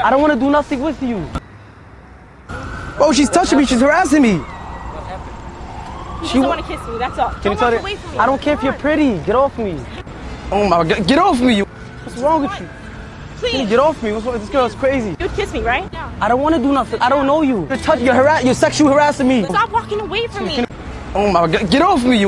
I don't want to do nothing with you. Bro, she's touching me. She's harassing me. She doesn't want to kiss me, that's all. Can you tell her? I don't care if you're pretty. Get off me. Oh my God, get off me. What's wrong with you? Please. Can you get off me? What's wrong? This girl's crazy. You would kiss me, right? No. I don't want to do nothing. I don't know you. You're sexually harassing me. Stop walking away from me. Oh my God, get off me.